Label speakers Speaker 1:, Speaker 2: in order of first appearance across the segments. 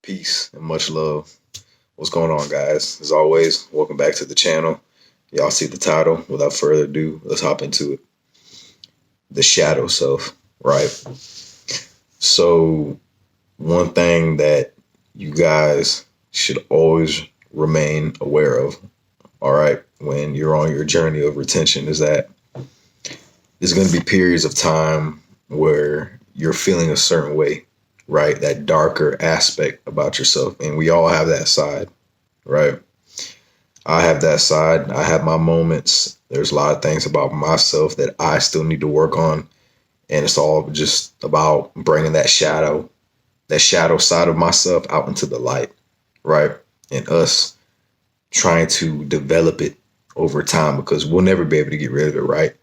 Speaker 1: Peace and much love. What's going on, guys? As always, welcome back to the channel. Y'all see the title. Without further ado, let's hop into it. The shadow self, right? So, one thing that you guys should always remain aware of, all right, when you're on your journey of retention is that there's going to be periods of time where you're feeling a certain way, right? That darker aspect about yourself. And we all have that side, right? I have that side. I have my moments. There's a lot of things about myself that I still need to work on. And it's all just about bringing that shadow side of myself out into the light, right? And us trying to develop it over time because we'll never be able to get rid of it, right?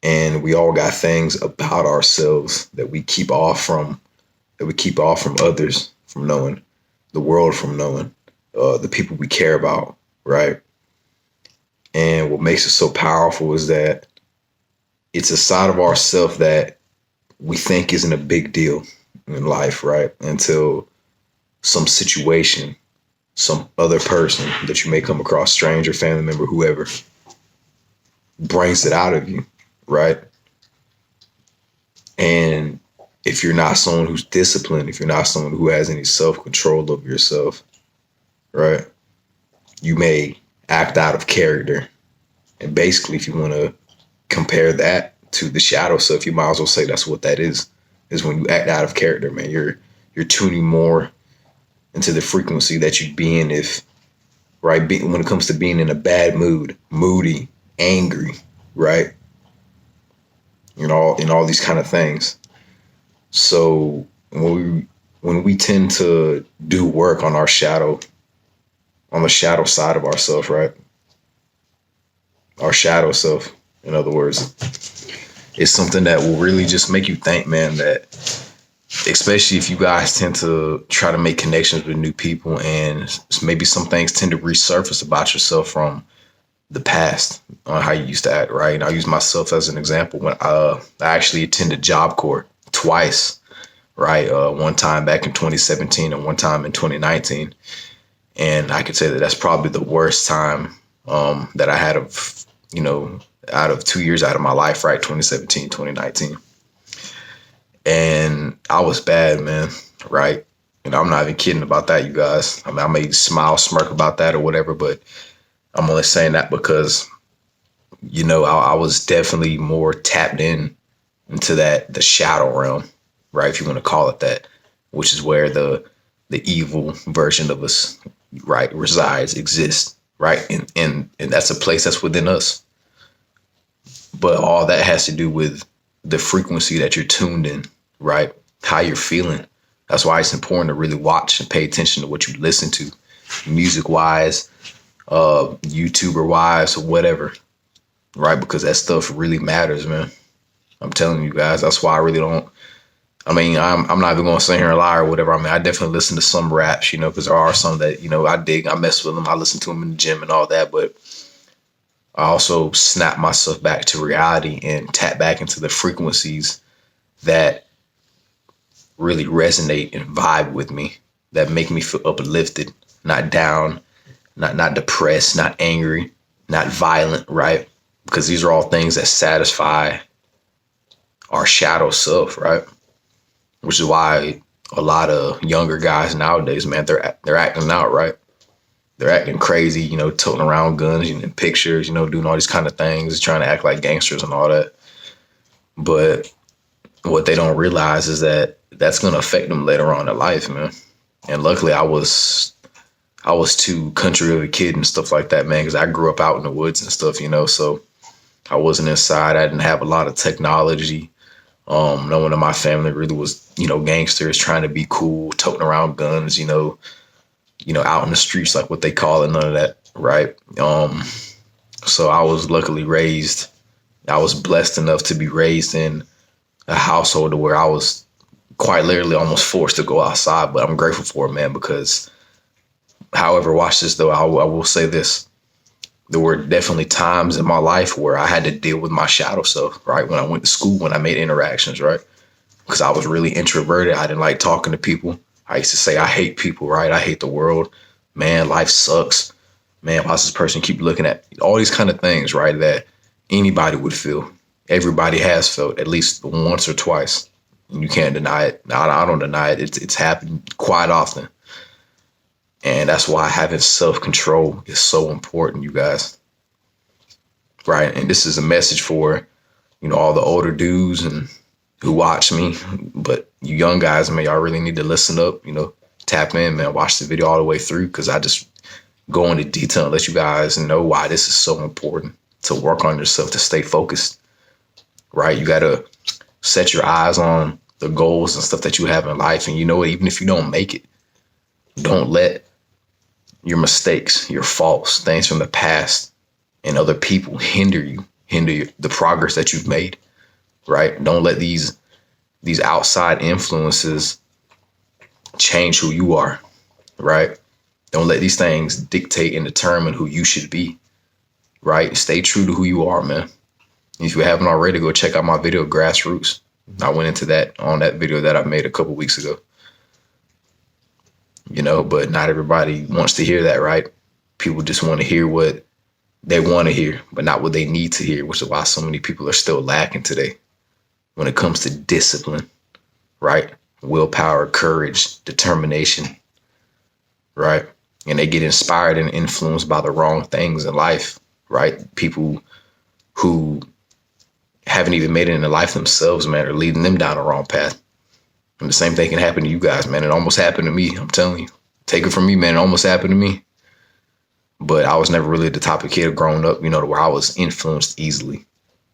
Speaker 1: And we all got things about ourselves that we keep off from others from knowing, the world from knowing, the people we care about, right? And what makes it so powerful is that it's a side of ourselves that we think isn't a big deal in life, right? Until some situation, some other person that you may come across, stranger, family member, whoever, brings it out of you, right? And if you're not someone who's disciplined, if you're not someone who has any self-control of yourself, right, you may act out of character. And basically, if you want to compare that to the shadow self, you might as well say that's what that is when you act out of character, man. You're tuning more into the frequency that you'd be in if, right, when it comes to being in a bad mood, moody, angry, right? In all these kind of things. So when we tend to do work on our shadow, on the shadow side of ourselves, right? Our shadow self, in other words, is something that will really just make you think, man, that especially if you guys tend to try to make connections with new people and maybe some things tend to resurface about yourself from the past on how you used to act, right? And I'll use myself as an example. When I actually attended Job Corps twice, right? One time back in 2017 and one time in 2019. And I could say that that's probably the worst time that I had out of 2 years out of my life, right? 2017, 2019. And I was bad, man, right? And I'm not even kidding about that, you guys. I mean, I may smile, smirk about that or whatever, but I'm only saying that because, I was definitely more tapped into the shadow realm, right? If you want to call it that, which is where the evil version of us, right, resides, exists, right? And that's a place that's within us. But all that has to do with the frequency that you're tuned in, right? How you're feeling. That's why it's important to really watch and pay attention to what you listen to, music wise, YouTuber wise, or whatever, right? Because that stuff really matters, man. I'm telling you guys, that's why I really don't. I mean, I'm not even going to sit here and lie or whatever. I mean, I definitely listen to some raps, because there are some that, I dig, I mess with them. I listen to them in the gym and all that. But I also snap myself back to reality and tap back into the frequencies that really resonate and vibe with me, that make me feel uplifted, not down, not depressed, not angry, not violent, right? Because these are all things that satisfy our shadow self, right? Which is why a lot of younger guys nowadays, man, they're acting out, right? They're acting crazy, toting around guns and pictures, doing all these kind of things, trying to act like gangsters and all that. But what they don't realize is that that's going to affect them later on in life, man. And luckily I was too country of a kid and stuff like that, man, because I grew up out in the woods and stuff, so I wasn't inside. I didn't have a lot of technology. No one in my family really was, gangsters trying to be cool, toting around guns, out in the streets, like what they call it, none of that, right? So I was I was blessed enough to be raised in a household where I was quite literally almost forced to go outside, but I'm grateful for it, man, because however, watch this though, I will say this. There were definitely times in my life where I had to deal with my shadow self, right? When I went to school, when I made interactions, right? Because I was really introverted. I didn't like talking to people. I used to say, I hate people, right? I hate the world. Man, life sucks. Man, why does this person keep looking at me? All these kind of things, right? That anybody would feel. Everybody has felt at least once or twice. You can't deny it. I don't deny it. It's happened quite often. And that's why having self-control is so important, you guys. Right. And this is a message for, all the older dudes and who watch me. But you young guys, man, y'all really need to listen up, tap in, man, watch the video all the way through, because I just go into detail and let you guys know why this is so important, to work on yourself, to stay focused. Right. You got to set your eyes on the goals and stuff that you have in life. And even if you don't make it, don't let your mistakes, your faults, things from the past and other people hinder the progress that you've made, right? Don't let these outside influences change who you are, right? Don't let these things dictate and determine who you should be, right? Stay true to who you are, man. If you haven't already, go check out my video, Grassroots. I went into that on that video that I made a couple weeks ago. But not everybody wants to hear that, right? People just want to hear what they want to hear, but not what they need to hear, which is why so many people are still lacking today when it comes to discipline, right? Willpower, courage, determination, right? And they get inspired and influenced by the wrong things in life, right? People who haven't even made it in their life themselves, man, are leading them down the wrong path. And the same thing can happen to you guys, man. It almost happened to me. I'm telling you. Take it from me, man. It almost happened to me. But I was never really the type of kid growing up, to where I was influenced easily,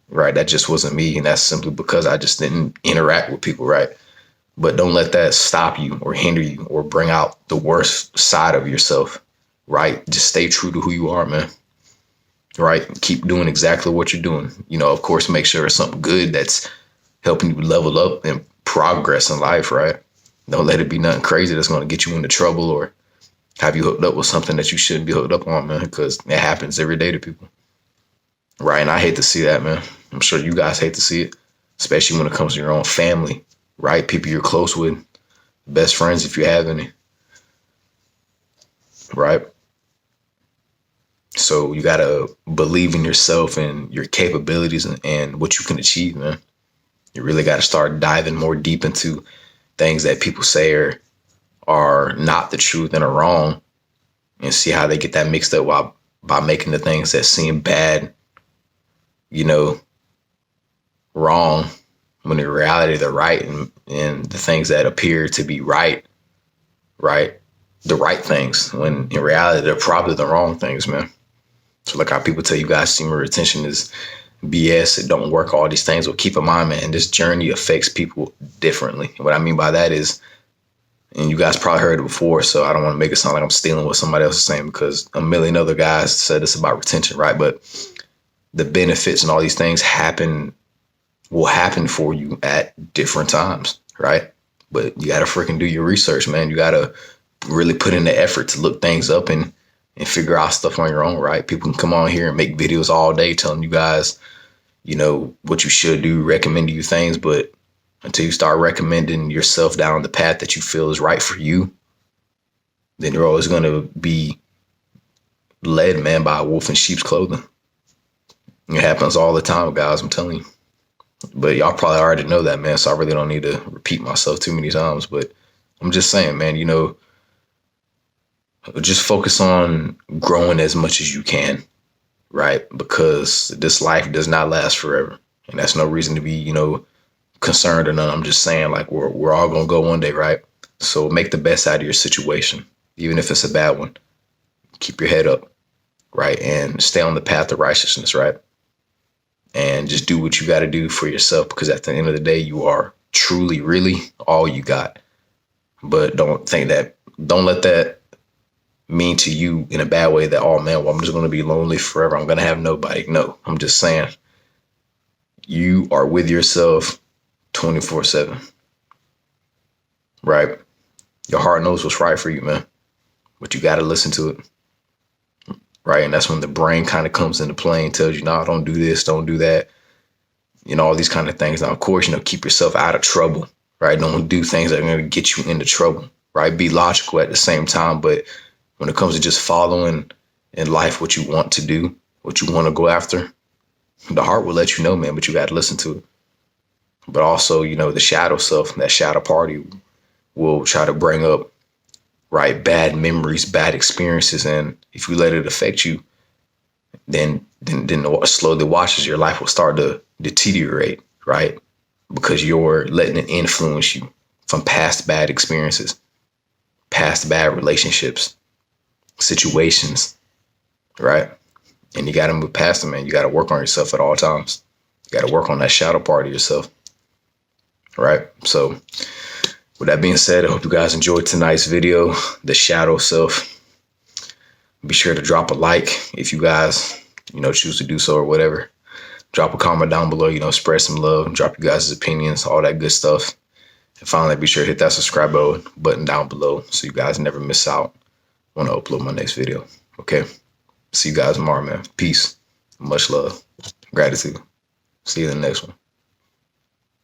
Speaker 1: right? That just wasn't me. And that's simply because I just didn't interact with people, right? But don't let that stop you or hinder you or bring out the worst side of yourself, right? Just stay true to who you are, man. Right? Keep doing exactly what you're doing. Of course, make sure it's something good that's helping you level up and progress in life, right? Don't let it be nothing crazy that's going to get you into trouble or have you hooked up with something that you shouldn't be hooked up on, man, because it happens every day to people. Right. And I hate to see that, man. I'm sure you guys hate to see it, especially when it comes to your own family, right? People you're close with, best friends, if you have any. Right. So you got to believe in yourself and your capabilities and what you can achieve, man. You really got to start diving more deep into things that people say are not the truth and are wrong, and see how they get that mixed up by making the things that seem bad, wrong, when in reality they're right, and the things that appear to be right, the right things, when in reality they're probably the wrong things, man. So like how people tell you guys semen retention is BS, it don't work, all these things. Well, keep in mind, man, this journey affects people differently. What I mean by that is, and you guys probably heard it before, so I don't want to make it sound like I'm stealing what somebody else is saying, because a million other guys said this about retention, right? But the benefits and all these things will happen for you at different times, right? But you got to freaking do your research, man. You got to really put in the effort to look things up and figure out stuff on your own, right? People can come on here and make videos all day telling you guys, what you should do, recommend you things. But until you start recommending yourself down the path that you feel is right for you, then you're always going to be led, man, by a wolf in sheep's clothing. It happens all the time, guys, I'm telling you. But y'all probably already know that, man, so I really don't need to repeat myself too many times. But I'm just saying, man, just focus on growing as much as you can, right? Because this life does not last forever. And that's no reason to be, concerned or none. I'm just saying, like, we're all going to go one day, right? So make the best out of your situation, even if it's a bad one. Keep your head up, right? And stay on the path of righteousness, right? And just do what you got to do for yourself, because at the end of the day, you are truly, really all you got. But don't let that mean to you in a bad way that, oh man, well, I'm just going to be lonely forever. I'm going to have nobody. No, I'm just saying you are with yourself 24/7, right? Your heart knows what's right for you, man, but you got to listen to it. Right. And that's when the brain kind of comes into play and tells you, no, don't do this, don't do that. All these kind of things. Now, of course, keep yourself out of trouble. Right. Don't do things that are going to get you into trouble. right? Be logical at the same time. But when it comes to just following in life what you want to do, what you want to go after, the heart will let you know, man, but you got to listen to it. But also, you know, the shadow self, that shadow party will try to bring up, right, bad memories, bad experiences. And if you let it affect you, then slowly watches your life will start to deteriorate, right? Because you're letting it influence you from past bad experiences, past bad relationships, situations, right? And you got to move past them, man. You got to work on yourself at all times. You got to work on that shadow part of yourself, right? So with that being said, I hope you guys enjoyed tonight's video, the shadow self. Be sure to drop a like if you guys, choose to do so or whatever. Drop a comment down below, spread some love, drop you guys' opinions, all that good stuff. And finally, be sure to hit that subscribe button down below so you guys never miss out when I upload my next video. Okay? See you guys tomorrow, man. Peace. Much love. Gratitude. See you in the next one.